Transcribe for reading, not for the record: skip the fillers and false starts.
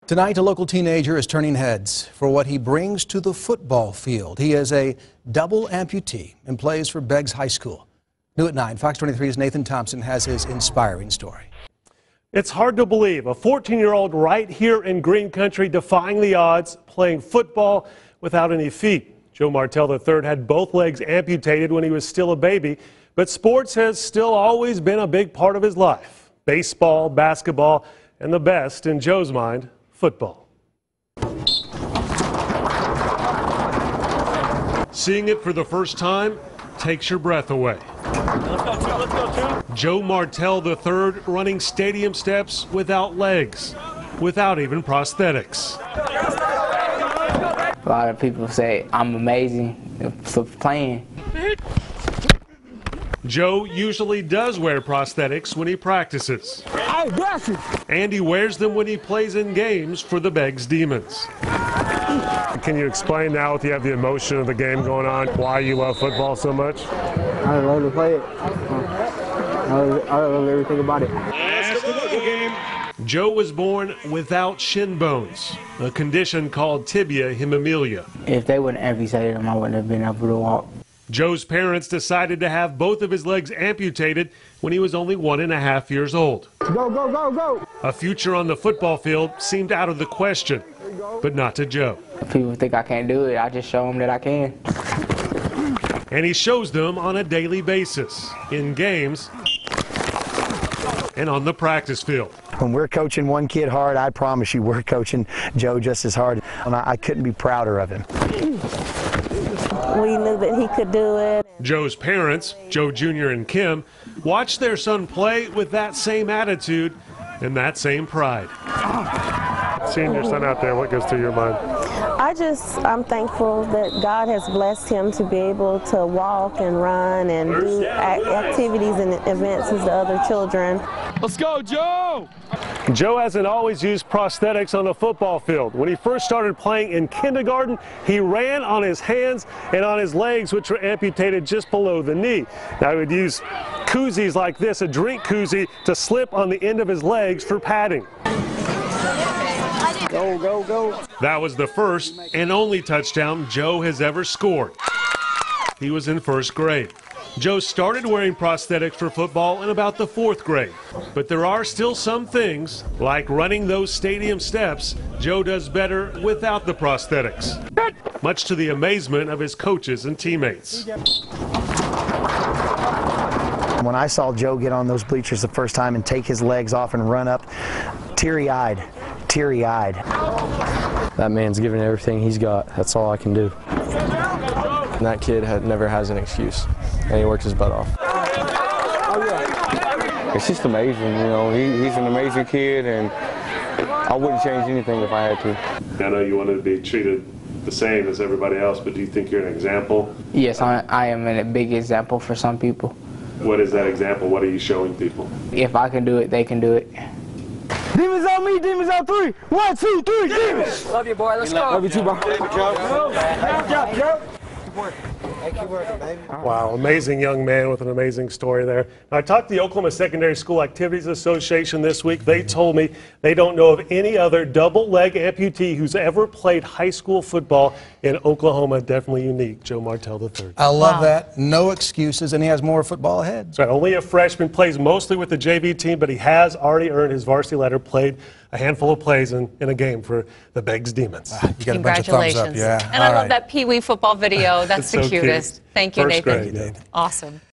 Tonight, a local teenager is turning heads for what he brings to the football field. He is a double amputee and plays for Beggs High School. New at 9, Fox 23's Nathan Thompson has his inspiring story. It's hard to believe a 14-year-old right here in Green Country defying the odds, playing football without any feet. Joe Martel III had both legs amputated when he was still a baby, but sports has still always been a big part of his life. Baseball, basketball, and the best, in Joe's mind, football. Seeing it for the first time takes your breath away. Let's go two. Joe Martel III running stadium steps without legs, without even prosthetics. A lot of people say I'm amazing for playing. Joe usually does wear prosthetics when he practices. And he wears them when he plays in games for the Beggs Demons. Can you explain now, if you have the emotion of the game going on, why you love football so much? I love to play it. I love everything about it. Joe was born without shin bones, a condition called tibia hemimelia. If they wouldn't amputate him, I wouldn't have been able to walk. Joe's parents decided to have both of his legs amputated when he was only 1.5 years old. Go, go, go, go! A future on the football field seemed out of the question, but not to Joe. If people think I can't do it, I just show them that I can. And he shows them on a daily basis, in games and on the practice field. When we're coaching one kid hard, I promise you we're coaching Joe just as hard. And I couldn't be prouder of him. We knew that he could do it. Joe's parents, Joe Jr. and Kim, watched their son play with that same attitude and that same pride. Seeing your son out there, what goes through your mind? I'm thankful that God has blessed him to be able to walk and run and do activities and events as the other children. Let's go, Joe! Joe hasn't always used prosthetics on the football field. When he first started playing in kindergarten, he ran on his hands and on his legs, which were amputated just below the knee. Now he would use koozies like this, a drink koozie, to slip on the end of his legs for padding. Go, go, go. That was the first and only touchdown Joe has ever scored. He was in first grade. Joe started wearing prosthetics for football in about the 4th grade. But there are still some things, like running those stadium steps, Joe does better without the prosthetics, much to the amazement of his coaches and teammates. When I saw Joe get on those bleachers the first time and take his legs off and run up, teary-eyed, teary-eyed. That man's giving everything he's got. That's all I can do. And that kid never has an excuse, and he works his butt off. It's just amazing, you know. He's an amazing kid, and I wouldn't change anything if I had to. I know you want to be treated the same as everybody else, but do you think you're an example? Yes, I am a big example for some people. What is that example? What are you showing people? If I can do it, they can do it. Demons on me, demons on 3. 1, 2, 3, demons! Love you, boy. Let's go. Love you too, bro. Wow, amazing young man with an amazing story there. Now, I talked to the Oklahoma Secondary School Activities Association this week. They told me they don't know of any other double-leg amputee who's ever played high school football in Oklahoma. Definitely unique, Joe Martel III. I love that. No excuses, and he has more football ahead. That's right. Only a freshman, plays mostly with the JV team, but he has already earned his varsity letter, played a handful of plays in a game for the Beggs Demons. You got a bunch of thumbs up. Yeah. And I love that Pee Wee football video. That's the so cutest. Cute. Thank you, First Nathan. grade, yeah. Awesome.